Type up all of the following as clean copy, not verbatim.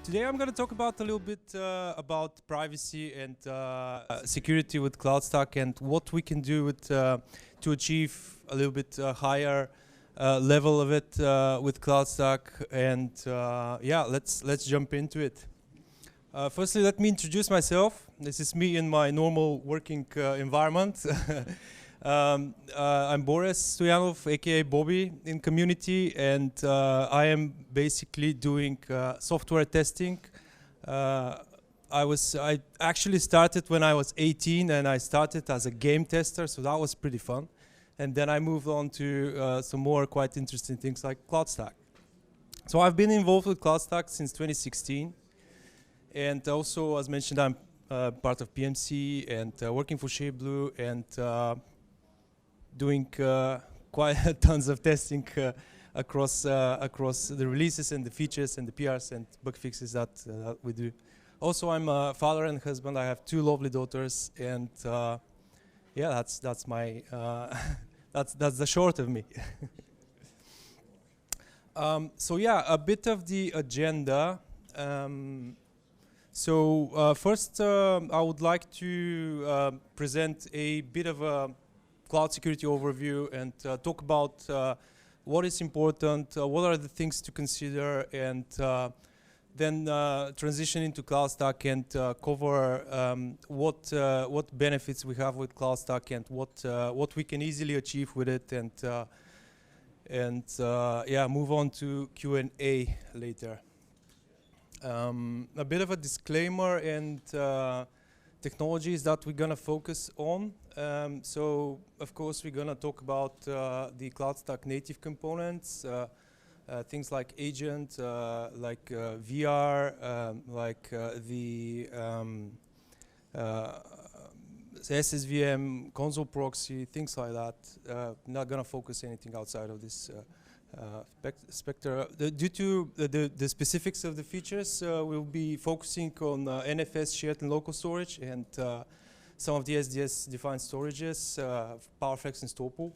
Today I'm going to talk about a little bit about privacy and security with CloudStack and what we can do with, to achieve a little bit higher level of it with CloudStack. And yeah, let's jump into it. Firstly, let me introduce myself. This is me in my normal working environment. I'm Boris, aka Bobby in community, and I am basically doing software testing. I actually started when I was 18, and I started as a game tester, so that was pretty fun. And then I moved on to some more quite interesting things like CloudStack. So I've been involved with CloudStack since 2016, and also, as mentioned, I'm part of PMC and working for ShapeBlue and doing quite tons of testing across the releases and the features and the PRs and bug fixes that we do. Also, I'm a father and husband. I have 2 lovely daughters, and yeah, that's my that's the short of me. So yeah, a bit of the agenda. First, I would like to present a bit of a cloud security overview and talk about what is important, what are the things to consider, and then transition into CloudStack and cover what benefits we have with CloudStack and what we can easily achieve with it, and yeah, move on to Q&A later. A bit of a disclaimer and technologies that we're going to focus on. So, of course, we're going to talk about the CloudStack native components, things like agent, like VR, like the SSVM, console proxy, things like that. Not going to focus anything outside of this specter. Due to the specifics of the features, we'll be focusing on NFS shared and local storage and some of the SDS-defined storages, PowerFlex and Storepool.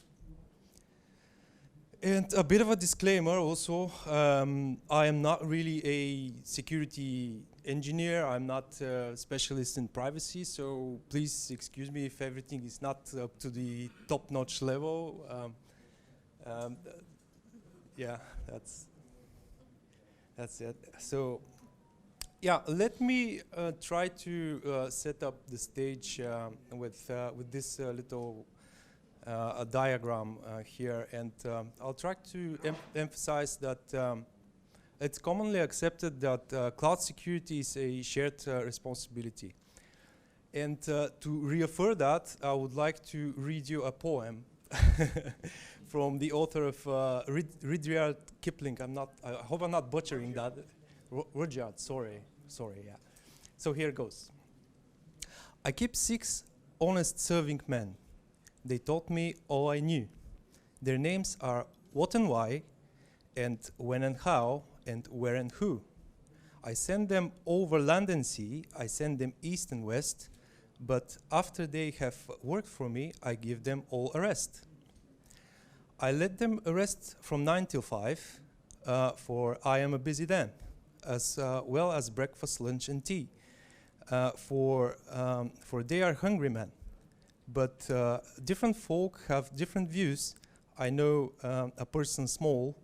And a bit of a disclaimer also, I am not really a security engineer. I'm not a specialist in privacy, so please excuse me if everything is not up to the top-notch level. Yeah, that's it. So, yeah, let me try to set up the stage with this little diagram here, and I'll try to emphasize that it's commonly accepted that cloud security is a shared responsibility. And to reaffirm that, I would like to read you a poem from the author of Rudyard Kipling. I hope I'm not butchering that. Rudyard, sorry, yeah. So here goes. I keep 6 honest serving men. They taught me all I knew. Their names are what and why, and when and how, and where and who. I send them over land and sea. I send them east and west. But after they have worked for me, I give them all a rest. I let them rest from 9 till 5, for I am a busy man, as well as breakfast, lunch, and tea. For they are hungry men. But different folk have different views. I know a person small.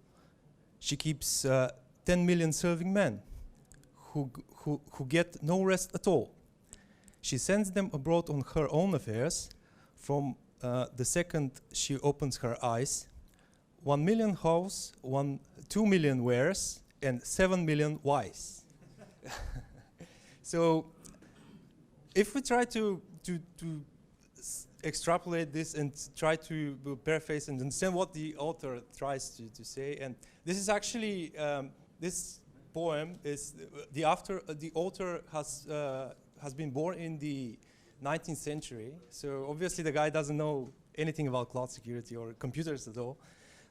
She keeps 10 million serving men who get no rest at all. She sends them abroad on her own affairs. From the second she opens her eyes, 1 million house, 2 million wares, and 7 million whys. So, if we try to extrapolate this and try to paraphrase and understand what the author tries to say, and this is actually this poem is the author has been born in the 19th century, so obviously the guy doesn't know anything about cloud security or computers at all.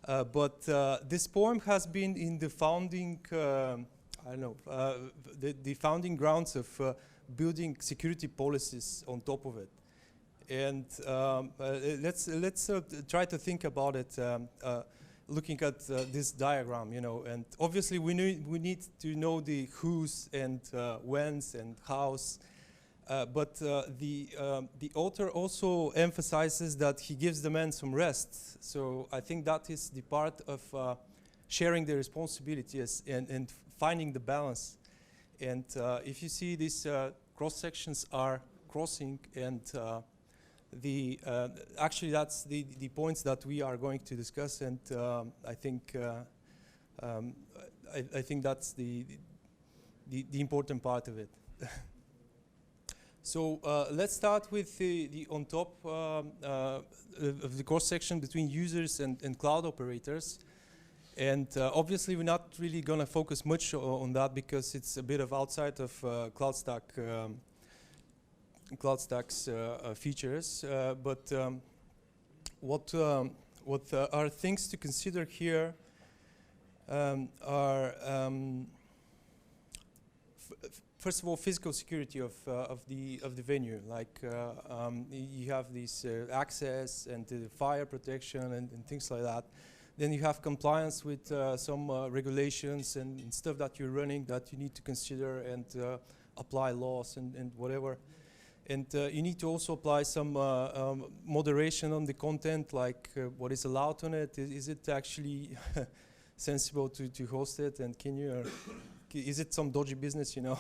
But this poem has been in the founding, the founding grounds of building security policies on top of it. And let's try to think about it. looking at this diagram, you know, and obviously we need to know the who's and when's and how's, but the author also emphasizes that he gives the man some rest. So I think that is the part of sharing the responsibilities and finding the balance. And if you see these cross sections are crossing, and actually that's the points that we are going to discuss, and I think that's the important part of it. So let's start with the on top of the cross section between users and cloud operators. And obviously we're not really going to focus much on that because it's a bit of outside of CloudStack's features. But what are things to consider here are first of all, physical security of the venue. Like you have this access and the fire protection and things like that. Then you have compliance with some regulations and stuff that you're running that you need to consider and apply laws and whatever. And you need to also apply some moderation on the content, like what is allowed on it. Is it actually sensible to host it? And can you, is it some dodgy business, you know,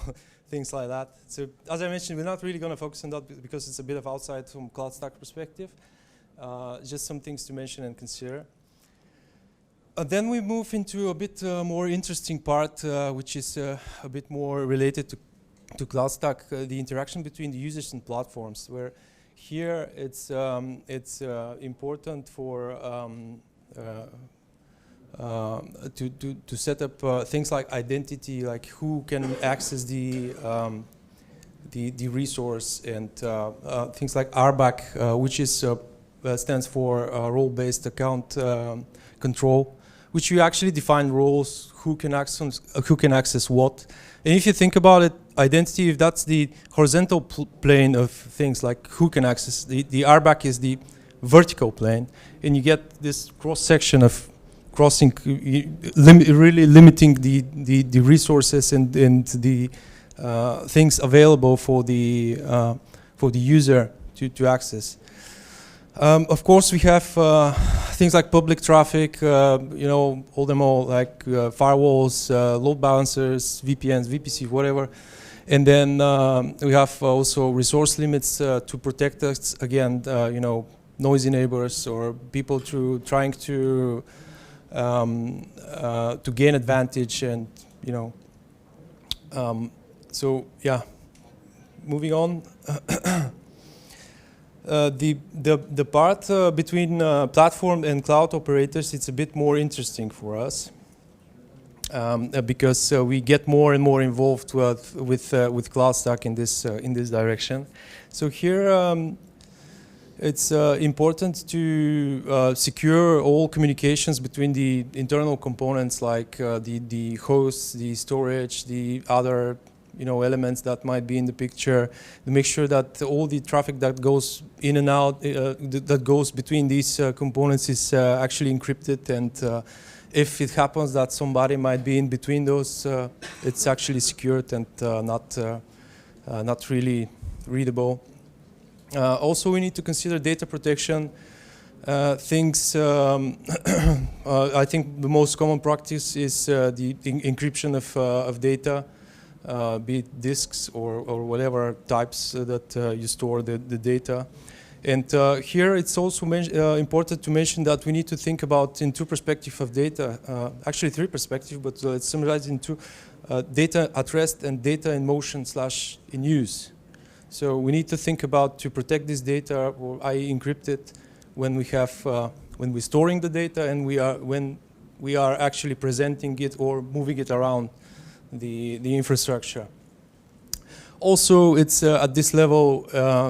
things like that. So as I mentioned, we're not really going to focus on that because it's a bit of outside from CloudStack perspective. Just some things to mention and consider. Then we move into a bit more interesting part, which is a bit more related to CloudStack, the interaction between the users and platforms, where here it's important for to set up things like identity, like who can access the resource, and things like RBAC, which is stands for role-based account control, which you actually define roles, who can access what. And if you think about it, identity, if that's the horizontal plane of things, like who can access, the RBAC is the vertical plane, and you get this cross section of crossing, really limiting the resources and the things available for the user to access. Of course, we have things like public traffic, you know, all like firewalls, load balancers, VPNs, VPC, whatever. And then we have also resource limits to protect us against, you know, noisy neighbors or people trying to gain advantage, and you know. So yeah, moving on. The part between platform and cloud operators, it's a bit more interesting for us because we get more and more involved with CloudStack in this direction. So here it's important to secure all communications between the internal components, like the host, the storage, the other elements that might be in the picture, to make sure that all the traffic that goes in and out, that goes between these components is actually encrypted, and if it happens that somebody might be in between those, it's actually secured and not really readable. Also, we need to consider data protection. Things, I think the most common practice is the encryption of data. Be it disks or whatever types that you store the data. And here it's also important to mention that we need to think about in two perspectives of data, actually three perspectives, but let's summarize in two, data at rest and data in motion / in use. So we need to think about to protect this data, or i.e. encrypt it, when we have, when we're storing the data and when we are actually presenting it or moving it around the infrastructure. Also, it's at this level,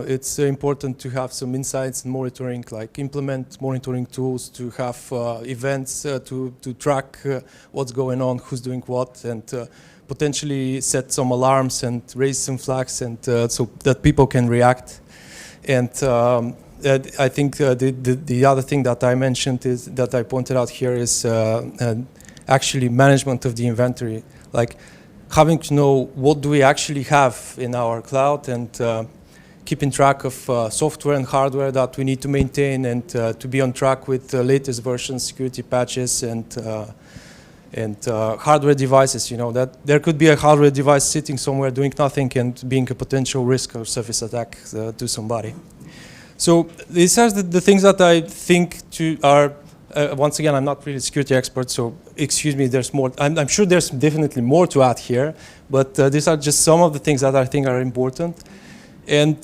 it's important to have some insights and monitoring, like implement monitoring tools to have events to track what's going on, who's doing what, and potentially set some alarms and raise some flags, and so that people can react. And I think the other thing that I mentioned is that I pointed out here is actually management of the inventory, like having to know what do we actually have in our cloud and keeping track of software and hardware that we need to maintain and to be on track with the latest versions, security patches, and hardware devices. You know that there could be a hardware device sitting somewhere doing nothing and being a potential risk of surface attack to somebody. So these are the things that I think are. Once again, I'm not really a security expert, so excuse me, there's more. I'm sure there's definitely more to add here, but these are just some of the things that I think are important. And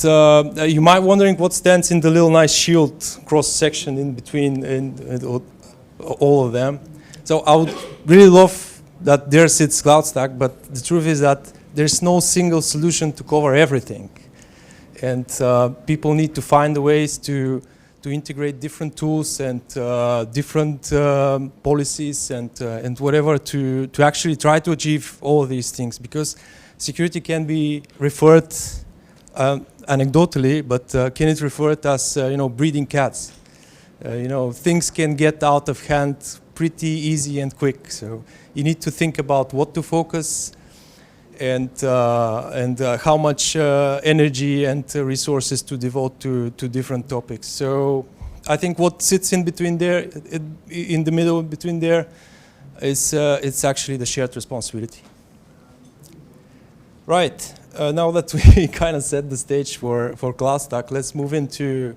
you might be wondering what stands in the little nice shield cross-section in between all of them. So I would really love that there sits CloudStack, but the truth is that there's no single solution to cover everything. And people need to find the ways to integrate different tools and different policies and whatever to actually try to achieve all of these things, because security can be referred anecdotally, but can it referred as breeding cats? Things can get out of hand pretty easy and quick. So you need to think about what to focus and how much energy and resources to devote to different topics. So I think what sits in between there, in the middle between there, is it's actually the shared responsibility. Right. Now that we kind of set the stage for CloudStack, let's move into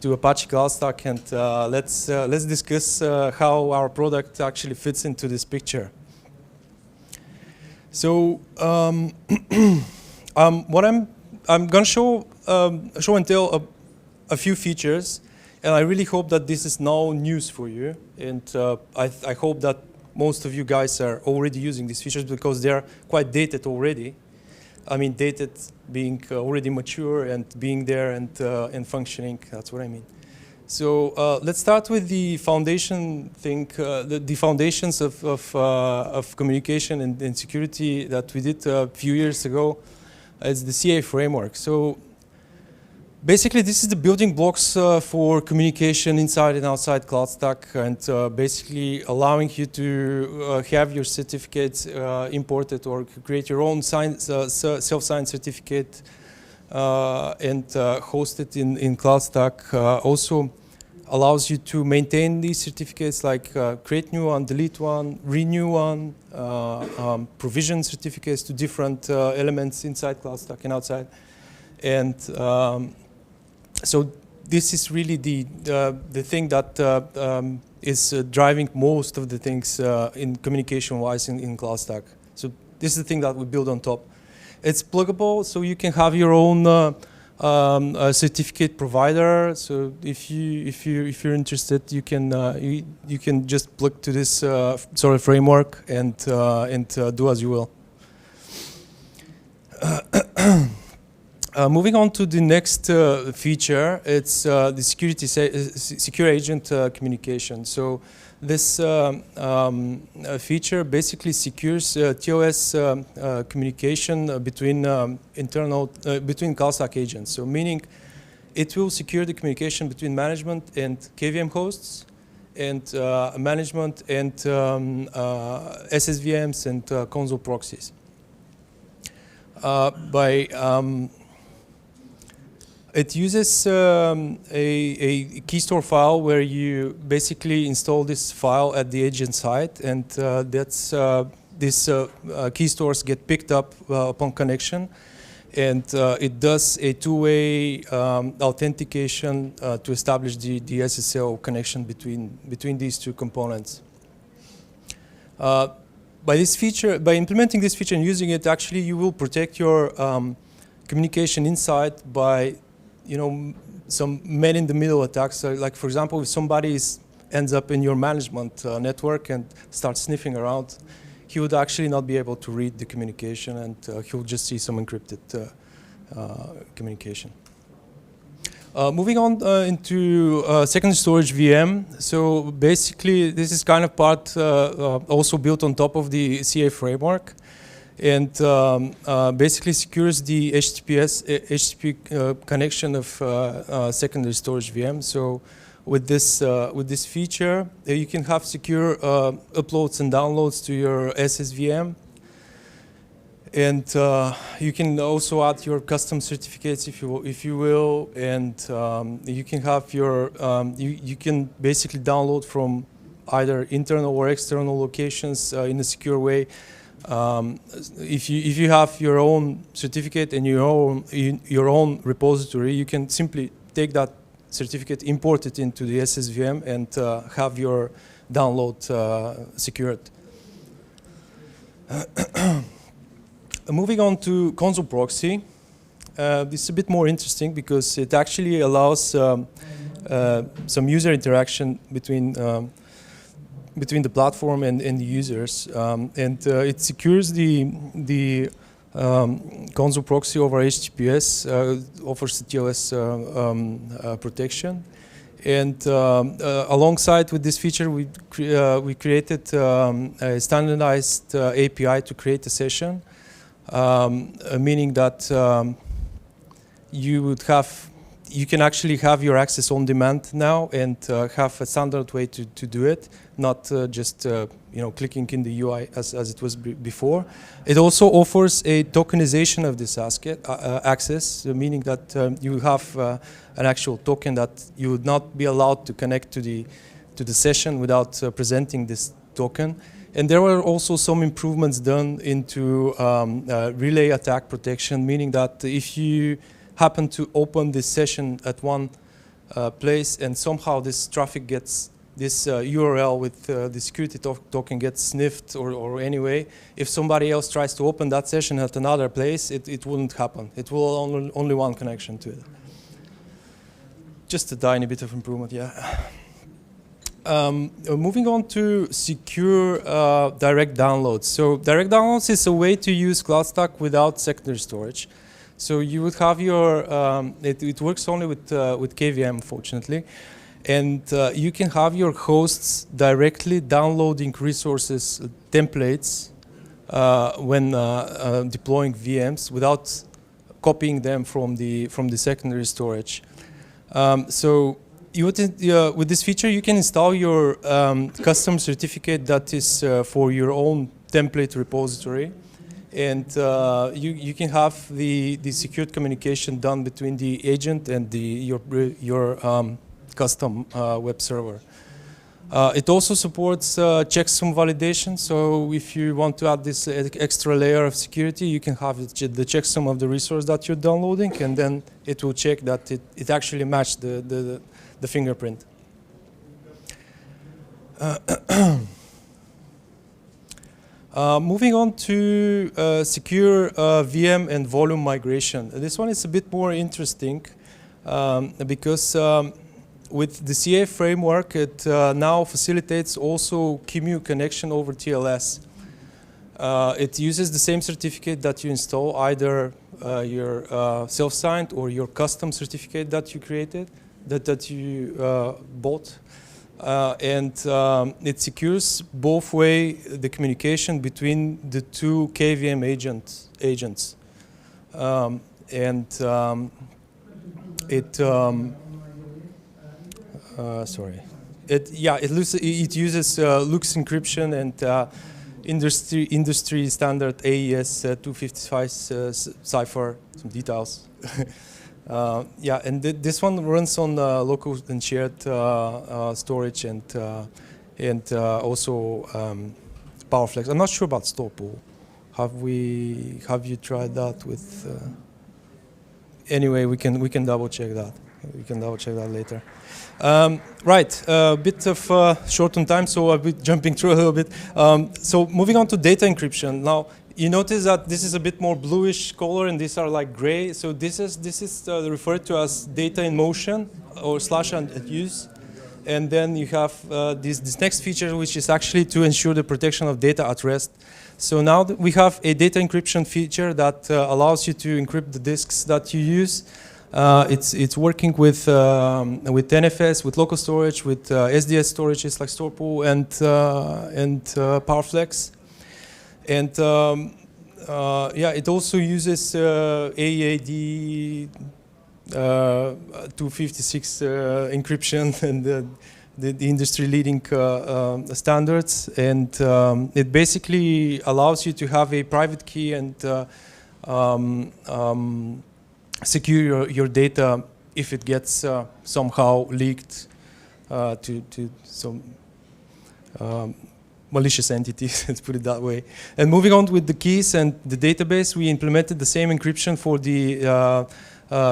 Apache CloudStack and let's discuss how our product actually fits into this picture. So what I'm going to show and tell a few features, and I really hope that this is now news for you. And I hope that most of you guys are already using these features because they are quite dated already. I mean, dated being already mature and being there and functioning. That's what I mean. So let's start with the foundation thing, the foundations of communication and security that we did a few years ago. It's the CA framework. So basically, this is the building blocks for communication inside and outside CloudStack, and basically allowing you to have your certificates imported or create your own self-signed certificate and host it in CloudStack. Also allows you to maintain these certificates, like create new one, delete one, renew one, provision certificates to different elements inside CloudStack and outside. And so this is really the thing that is driving most of the things in communication-wise in CloudStack. So this is the thing that we build on top. It's pluggable, so you can have your own certificate provider. So if you're interested, you can just plug to this sort of framework and do as you will. Moving on to the next feature, it's the secure agent communication. So this feature basically secures TOS communication between between CloudStack agents. So meaning it will secure the communication between management and KVM hosts, and management and SSVMs and console proxies. It uses a key store file where you basically install this file at the agent side, and these key stores get picked up upon connection, and it does a two-way authentication to establish the SSL connection between these two components. By implementing this feature and using it, actually you will protect your communication inside by some man-in-the-middle attacks. So like, for example, if somebody ends up in your management network and starts sniffing around, he would actually not be able to read the communication, and he'll just see some encrypted communication. Moving on into secondary storage VM. So basically, this is kind of part also built on top of the CA framework. and basically secures the HTTP connection of secondary storage VM. So with this feature, you can have secure uploads and downloads to your SSVM. And you can also add your custom certificates if you will, and you can have your you can basically download from either internal or external locations in a secure way. If you have your own certificate and your own repository, you can simply take that certificate, import it into the SSVM, and have your download secured. Moving on to console proxy, this is a bit more interesting because it actually allows some user interaction between the platform and the users, and it secures the console proxy over HTTPS, offers the TLS protection, and alongside with this feature, we created a standardized API to create a session. Meaning that you can actually have your access on demand now and have a standard way to do it, not just clicking in the UI as it was before. It also offers a tokenization of this access, meaning that you have an actual token that you would not be allowed to connect to the session without presenting this token. And there were also some improvements done into relay attack protection, meaning that if you happen to open this session at one place and somehow this traffic gets, this URL with the security token gets sniffed or anyway, if somebody else tries to open that session at another place, it wouldn't happen. It will only one connection to it. Just a tiny bit of improvement, yeah. Moving on to secure direct downloads. So direct downloads is a way to use CloudStack without secondary storage. So you would have your, it works only with KVM, fortunately. And you can have your hosts directly downloading resources, templates, when deploying VMs without copying them from the secondary storage. With this feature, you can install your custom certificate that is for your own template repository, and you can have the secured communication done between the agent and your custom web server. It also supports checksum validation, so if you want to add this extra layer of security, you can have the checksum of the resource that you're downloading, and then it will check that it actually matched the fingerprint. Moving on to secure VM and volume migration. This one is a bit more interesting because with the CA framework, it now facilitates also QEMU connection over TLS. It uses the same certificate that you install, either your self-signed or your custom certificate that you created, that you bought, and it secures both way the communication between the two KVM agents, and it uses Lux encryption and industry standard AES 255 cipher, some details. And this one runs on local and shared storage and also PowerFlex. I'm not sure about store pool. Have you tried that with? Anyway, we can double check that. We can double check that later. Right, a bit of short on time, so I'll be jumping through a little bit. So moving on to data encryption now. You notice that this is a bit more bluish color, and these are like gray. So this is referred to as data in motion or /@use, and then you have this next feature, which is actually to ensure the protection of data at rest. So now we have a data encryption feature that allows you to encrypt the disks that you use. It's working with NFS, with local storage, with SDS storages like Storepool and PowerFlex. And yeah, it also uses AED 256 encryption and the industry-leading standards, and it basically allows you to have a private key and secure your data if it gets somehow leaked to some malicious entities, let's put it that way. And moving on with the keys and the database, we implemented the same encryption for the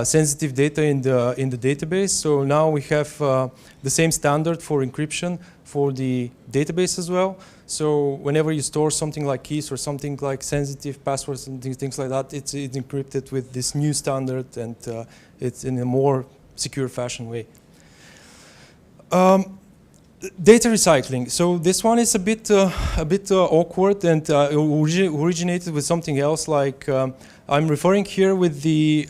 sensitive data in the database. So now we have the same standard for encryption for the database as well. So whenever you store something like keys or something like sensitive passwords and things like that, it's encrypted with this new standard, and it's in a more secure fashion way. Data recycling. So this one is a bit awkward, and originated with something else. Like I'm referring here with the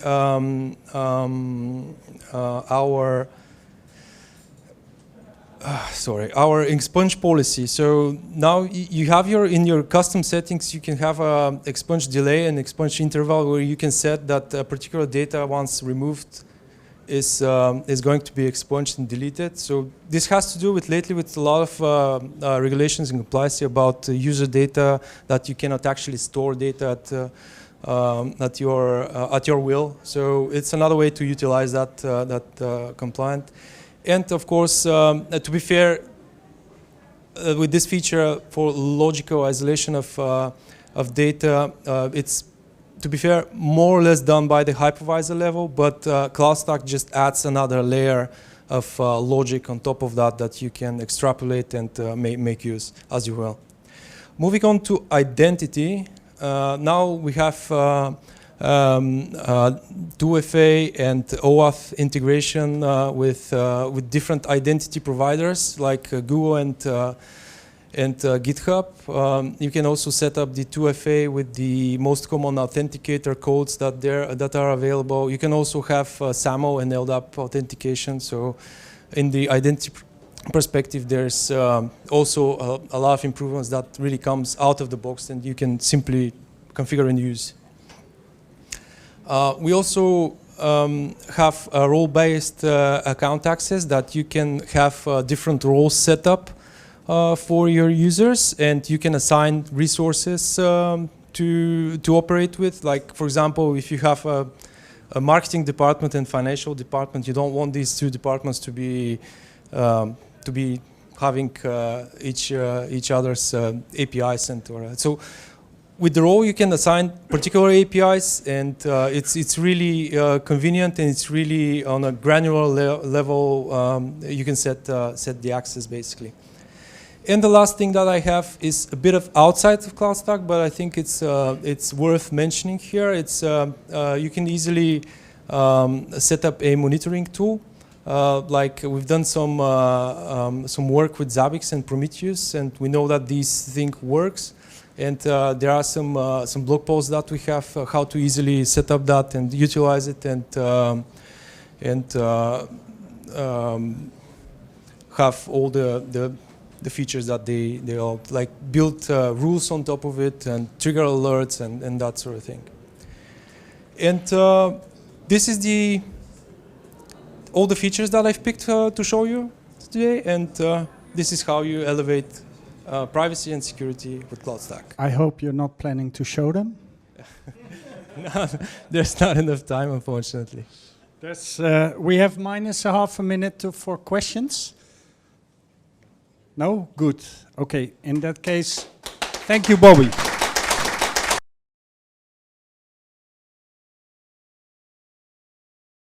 our expunge policy. So now you have in your custom settings, you can have a expunge delay and expunge interval where you can set that particular data once removed is going to be expunged and deleted. So this has to do with lately with a lot of regulations and compliance about user data, that you cannot actually store data at your will. So it's another way to utilize that compliant. And of course, to be fair, with this feature for logical isolation of data, it's, to be fair, more or less done by the hypervisor level, but CloudStack just adds another layer of logic on top of that you can extrapolate and make use as you will. Moving on to identity, now we have 2FA and OAuth integration with different identity providers like Google and GitHub. You can also set up the 2FA with the most common authenticator codes that are available. You can also have SAML and LDAP authentication. So in the identity perspective, there's also a lot of improvements that really comes out of the box, and you can simply configure and use. We also have a role-based account access, that you can have different roles set up for your users, and you can assign resources to operate with. Like, for example, if you have a marketing department and financial department, you don't want these two departments to be having each other's APIs so with the role you can assign particular APIs, and it's really convenient, and it's really on a granular level. You can set the access basically. And the last thing that I have is a bit of outside of CloudStack, but I think it's worth mentioning here. It's you can easily set up a monitoring tool. Like we've done some work with Zabbix and Prometheus, and we know that this thing works. And there are some blog posts that we have how to easily set up that and utilize it, and have all the features that they all like, build rules on top of it and trigger alerts and that sort of thing. And this is all the features that I've picked to show you today, and this is how you elevate privacy and security with CloudStack. I hope you're not planning to show them. No, there's not enough time, unfortunately. We have minus a half a minute for questions. No? Good. Okay, in that case, thank you, Bobby.